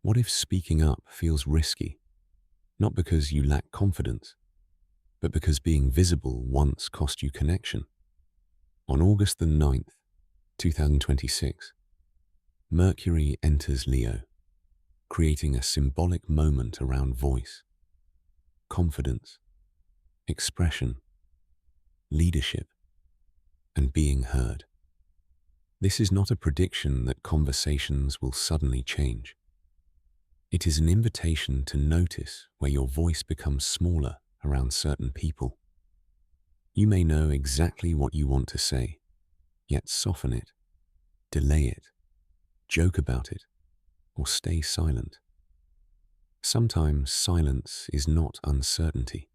What if speaking up feels risky, not because you lack confidence, but because being visible once cost you connection? On August the 9th, 2026, Mercury enters Leo, creating a symbolic moment around voice, confidence, expression, leadership, and being heard. This is not a prediction that conversations will suddenly change. It is an invitation to notice where your voice becomes smaller around certain people. You may know exactly what you want to say, yet soften it, delay it, joke about it, or stay silent. Sometimes silence is not uncertainty.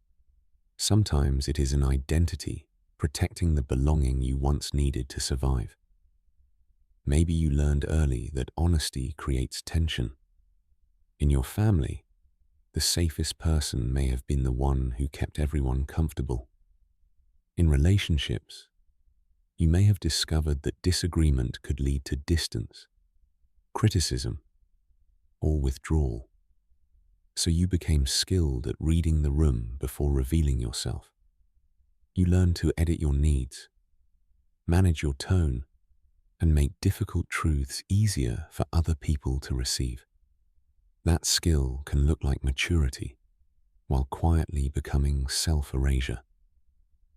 Sometimes it is an identity protecting the belonging you once needed to survive. Maybe you learned early that honesty creates tension. In your family, the safest person may have been the one who kept everyone comfortable. In relationships, you may have discovered that disagreement could lead to distance, criticism, or withdrawal. So you became skilled at reading the room before revealing yourself. You learned to edit your needs, manage your tone, and make difficult truths easier for other people to receive. That skill can look like maturity, while quietly becoming self-erasure.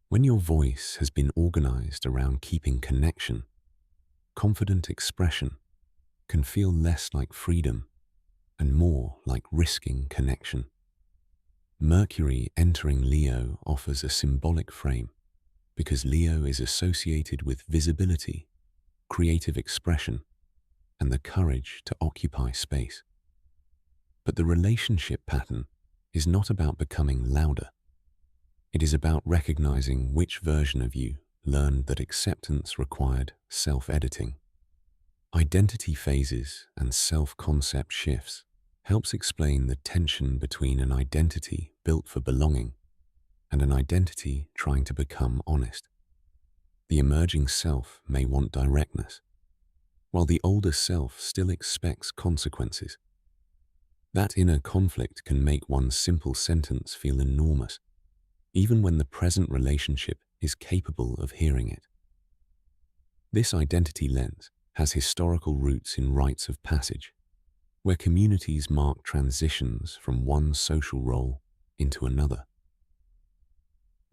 When your voice has been organized around keeping connection, confident expression can feel less like freedom and more like risking connection. Mercury entering Leo offers a symbolic frame because Leo is associated with visibility, creative expression, and the courage to occupy space. But the relationship pattern is not about becoming louder. It is about recognizing which version of you learned that acceptance required self-editing. Identity phases and self-concept shifts helps explain the tension between an identity built for belonging and an identity trying to become honest. The emerging self may want directness, while the older self still expects consequences. That inner conflict can make one simple sentence feel enormous, even when the present relationship is capable of hearing it. This identity lens has historical roots in rites of passage, where communities mark transitions from one social role into another.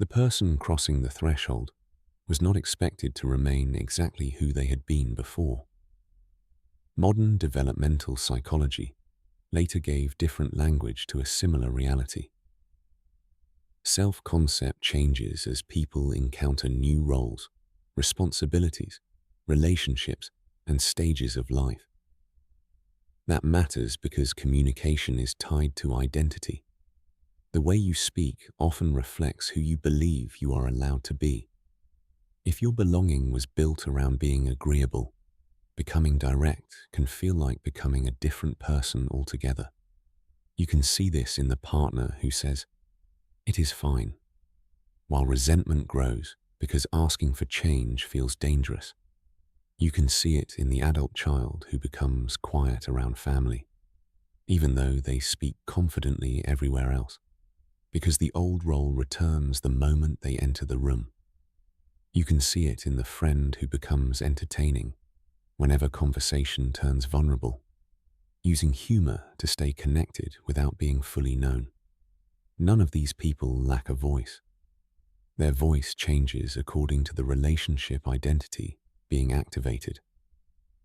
The person crossing the threshold was not expected to remain exactly who they had been before. Modern developmental psychology later gave different language to a similar reality. Self-concept changes as people encounter new roles, responsibilities, relationships, and stages of life. That matters because communication is tied to identity. The way you speak often reflects who you believe you are allowed to be. If your belonging was built around being agreeable, becoming direct can feel like becoming a different person altogether. You can see this in the partner who says, "It is fine," while resentment grows because asking for change feels dangerous. You can see it in the adult child who becomes quiet around family, even though they speak confidently everywhere else, because the old role returns the moment they enter the room. You can see it in the friend who becomes entertaining whenever conversation turns vulnerable, using humor to stay connected without being fully known. None of these people lack a voice. Their voice changes according to the relationship identity being activated.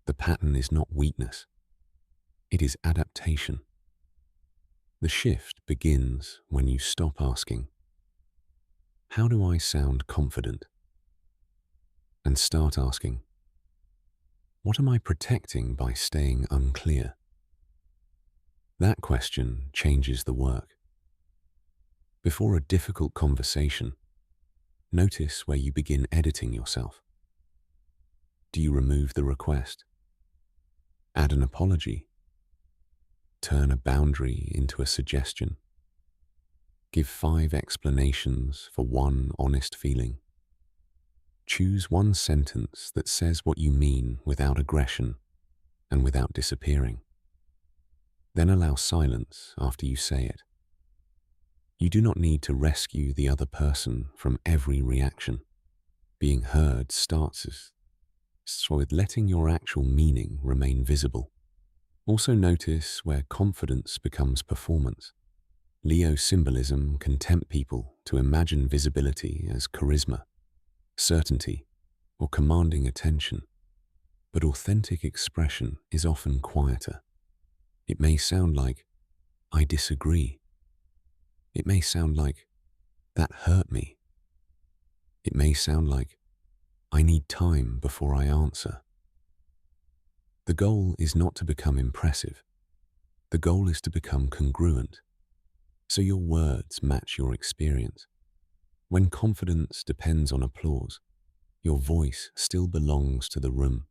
The pattern is not weakness. It is adaptation. The shift begins when you stop asking, "How do I sound confident?" and start asking, "What am I protecting by staying unclear?" That question changes the work. Before a difficult conversation, notice where you begin editing yourself. Do you remove the request? Add an apology? Turn a boundary into a suggestion? Give 5 explanations for one honest feeling? Choose one sentence that says what you mean without aggression and without disappearing. Then allow silence after you say it. You do not need to rescue the other person from every reaction. Being heard starts with letting your actual meaning remain visible. Also notice where confidence becomes performance. Leo symbolism can tempt people to imagine visibility as charisma, certainty, or commanding attention. But authentic expression is often quieter. It may sound like, "I disagree." It may sound like, "That hurt me." It may sound like, "I need time before I answer." The goal is not to become impressive. The goal is to become congruent, so your words match your experience. When confidence depends on applause, your voice still belongs to the room.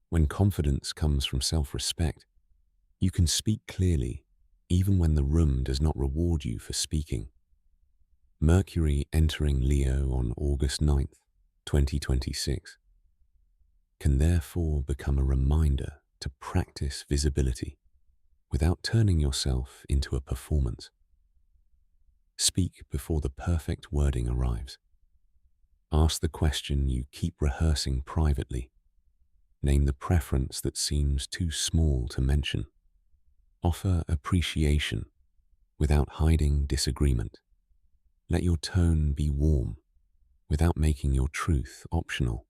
When confidence comes from self-respect, you can speak clearly even when the room does not reward you for speaking. Mercury entering Leo on August 9th, 2026, can therefore become a reminder to practice visibility without turning yourself into a performance. Speak before the perfect wording arrives. Ask the question you keep rehearsing privately. Name the preference that seems too small to mention. Offer appreciation without hiding disagreement. Let your tone be warm without making your truth optional.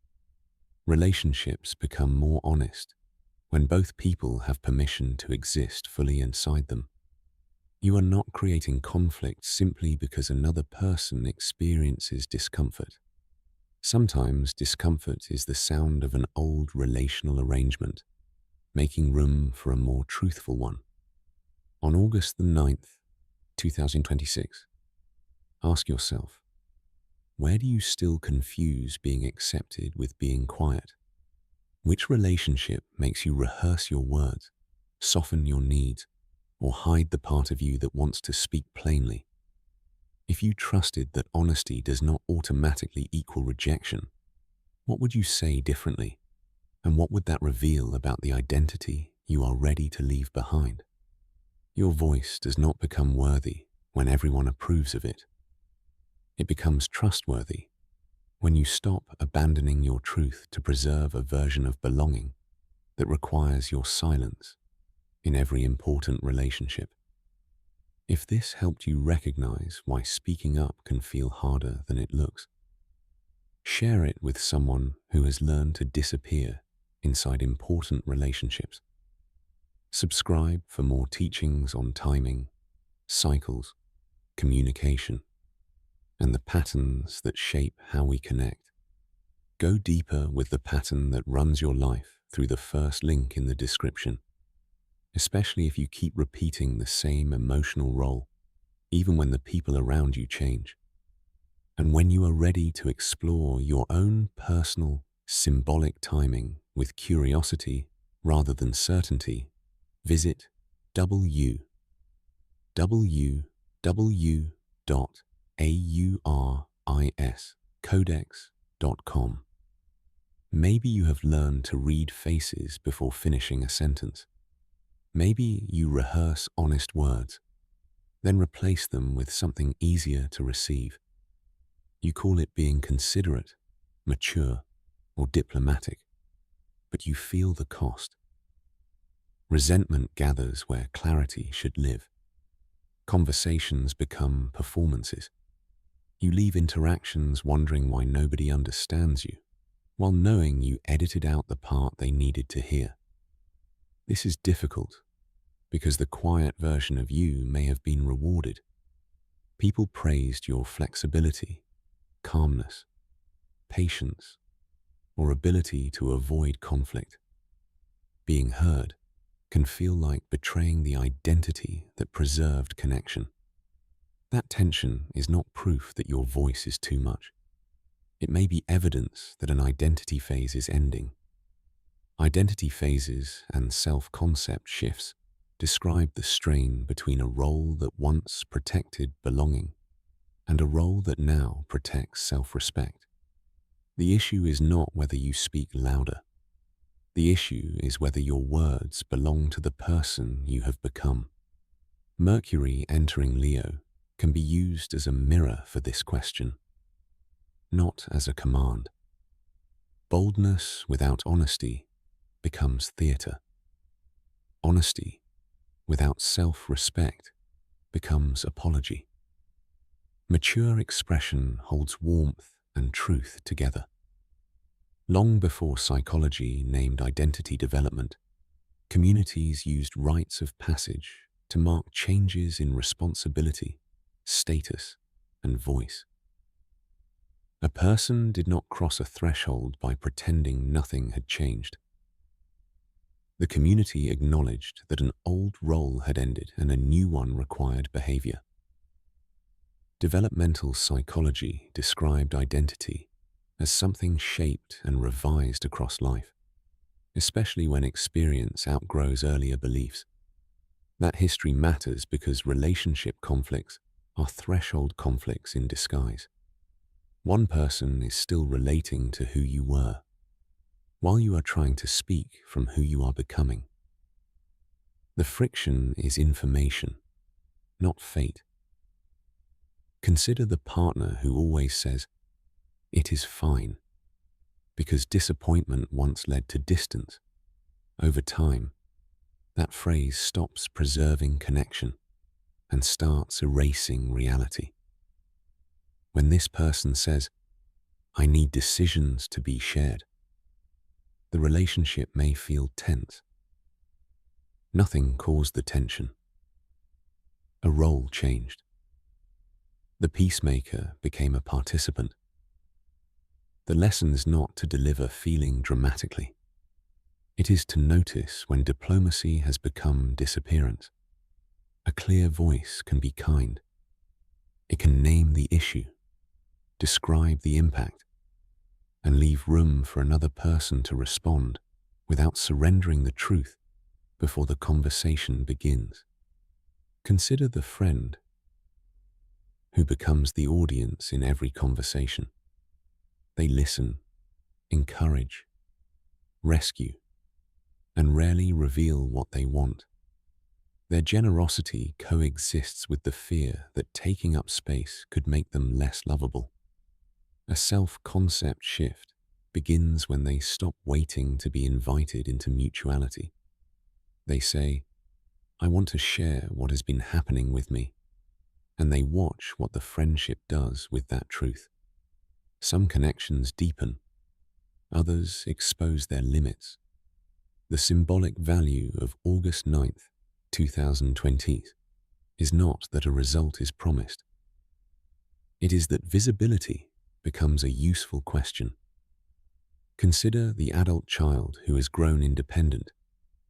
Relationships become more honest when both people have permission to exist fully inside them. You are not creating conflict simply because another person experiences discomfort. Sometimes discomfort is the sound of an old relational arrangement, making room for a more truthful one. On August the 9th, 2026, ask yourself, where do you still confuse being accepted with being quiet? Which relationship makes you rehearse your words, soften your needs, or hide the part of you that wants to speak plainly? If you trusted that honesty does not automatically equal rejection, what would you say differently? And what would that reveal about the identity you are ready to leave behind? Your voice does not become worthy when everyone approves of it. It becomes trustworthy when you stop abandoning your truth to preserve a version of belonging that requires your silence in every important relationship. If this helped you recognize why speaking up can feel harder than it looks, share it with someone who has learned to disappear inside important relationships. Subscribe for more teachings on timing, cycles, communication, and the patterns that shape how we connect. Go deeper with the pattern that runs your life through the first link in the description, especially if you keep repeating the same emotional role, even when the people around you change. And when you are ready to explore your own personal, symbolic timing with curiosity rather than certainty, visit www.auriscodex.com. Maybe you have learned to read faces before finishing a sentence. Maybe you rehearse honest words, then replace them with something easier to receive. You call it being considerate, mature, or diplomatic, but you feel the cost. Resentment gathers where clarity should live. Conversations become performances. You leave interactions wondering why nobody understands you, while knowing you edited out the part they needed to hear. This is difficult because the quiet version of you may have been rewarded. People praised your flexibility, calmness, patience, or ability to avoid conflict. Being heard can feel like betraying the identity that preserved connection. That tension is not proof that your voice is too much. It may be evidence that an identity phase is ending. Identity phases and self-concept shifts describe the strain between a role that once protected belonging and a role that now protects self-respect. The issue is not whether you speak louder. The issue is whether your words belong to the person you have become. Mercury entering Leo can be used as a mirror for this question, not as a command. Boldness without honesty becomes theatre. Honesty without self-respect becomes apology. Mature expression holds warmth and truth together. Long before psychology named identity development, communities used rites of passage to mark changes in responsibility, status, and voice. A person did not cross a threshold by pretending nothing had changed. The community acknowledged that an old role had ended and a new one required behavior. Developmental psychology described identity as something shaped and revised across life, especially when experience outgrows earlier beliefs. That history matters because relationship conflicts are threshold conflicts in disguise. One person is still relating to who you were, while you are trying to speak from who you are becoming. The friction is information, not fate. Consider the partner who always says, "It is fine," because disappointment once led to distance. Over time, that phrase stops preserving connection and starts erasing reality. When this person says, "I need decisions to be shared," the relationship may feel tense. Nothing caused the tension. A role changed. The peacemaker became a participant. The lesson is not to deliver feeling dramatically. It is to notice when diplomacy has become disappearance. A clear voice can be kind. It can name the issue, describe the impact, and leave room for another person to respond without surrendering the truth before the conversation begins. Consider the friend who becomes the audience in every conversation. They listen, encourage, rescue, and rarely reveal what they want. Their generosity coexists with the fear that taking up space could make them less lovable. A self-concept shift begins when they stop waiting to be invited into mutuality. They say, "I want to share what has been happening with me," and they watch what the friendship does with that truth. Some connections deepen, others expose their limits. The symbolic value of August 9th, 2020 is not that a result is promised. It is that visibility becomes a useful question. Consider the adult child who has grown independent,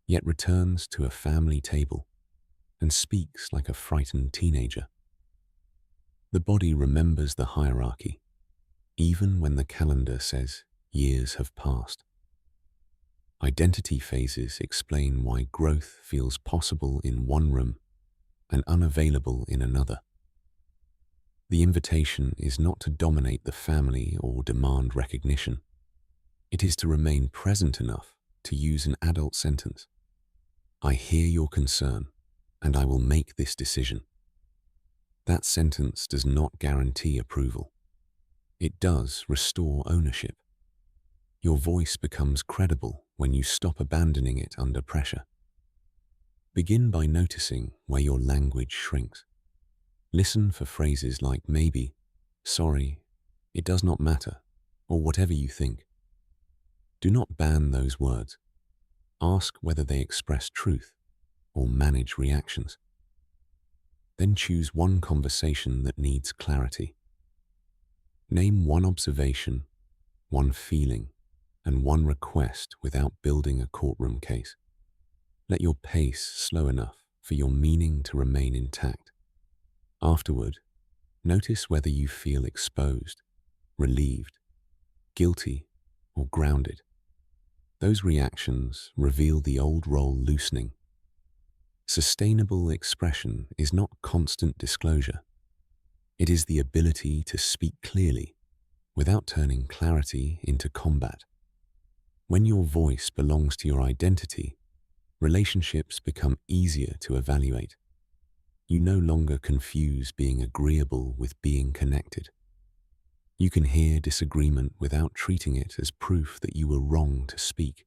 yet returns to a family table and speaks like a frightened teenager. The body remembers the hierarchy, even when the calendar says years have passed. Identity phases explain why growth feels possible in one room and unavailable in another. The invitation is not to dominate the family or demand recognition. It is to remain present enough to use an adult sentence. "I hear your concern, and I will make this decision." That sentence does not guarantee approval. It does restore ownership. Your voice becomes credible when you stop abandoning it under pressure. Begin by noticing where your language shrinks. Listen for phrases like "maybe," "sorry," "it does not matter," or whatever you think. Do not ban those words. Ask whether they express truth or manage reactions. Then choose one conversation that needs clarity. Name one observation, one feeling, and one request without building a courtroom case. Let your pace slow enough for your meaning to remain intact. Afterward, notice whether you feel exposed, relieved, guilty, or grounded. Those reactions reveal the old role loosening. Sustainable expression is not constant disclosure. It is the ability to speak clearly without turning clarity into combat. When your voice belongs to your identity, relationships become easier to evaluate. You no longer confuse being agreeable with being connected. You can hear disagreement without treating it as proof that you were wrong to speak.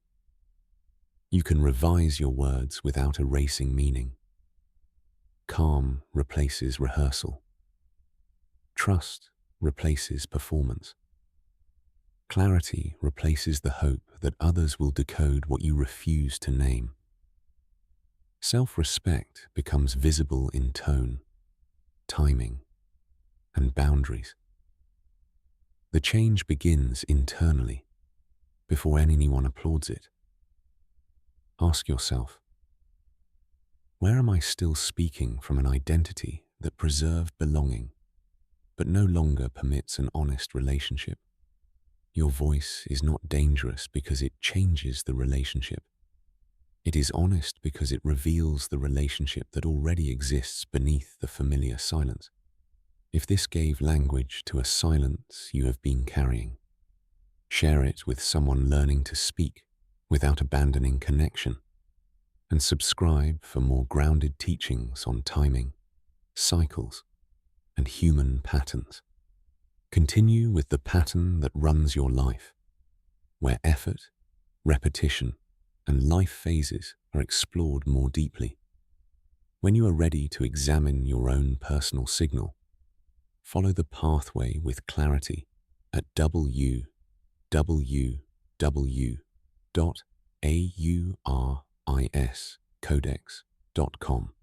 You can revise your words without erasing meaning. Calm replaces rehearsal. Trust replaces performance. Clarity replaces the hope that others will decode what you refuse to name. Self-respect becomes visible in tone, timing, and boundaries. The change begins internally, before anyone applauds it. Ask yourself, where am I still speaking from an identity that preserved belonging, but no longer permits an honest relationship? Your voice is not dangerous because it changes the relationship. It is honest because it reveals the relationship that already exists beneath the familiar silence. If this gave language to a silence you have been carrying, share it with someone learning to speak without abandoning connection, and subscribe for more grounded teachings on timing, cycles, and human patterns. Continue with the pattern that runs your life, where effort, repetition, and life phases are explored more deeply. When you are ready to examine your own personal signal, follow the pathway with clarity at www.auriscodex.com.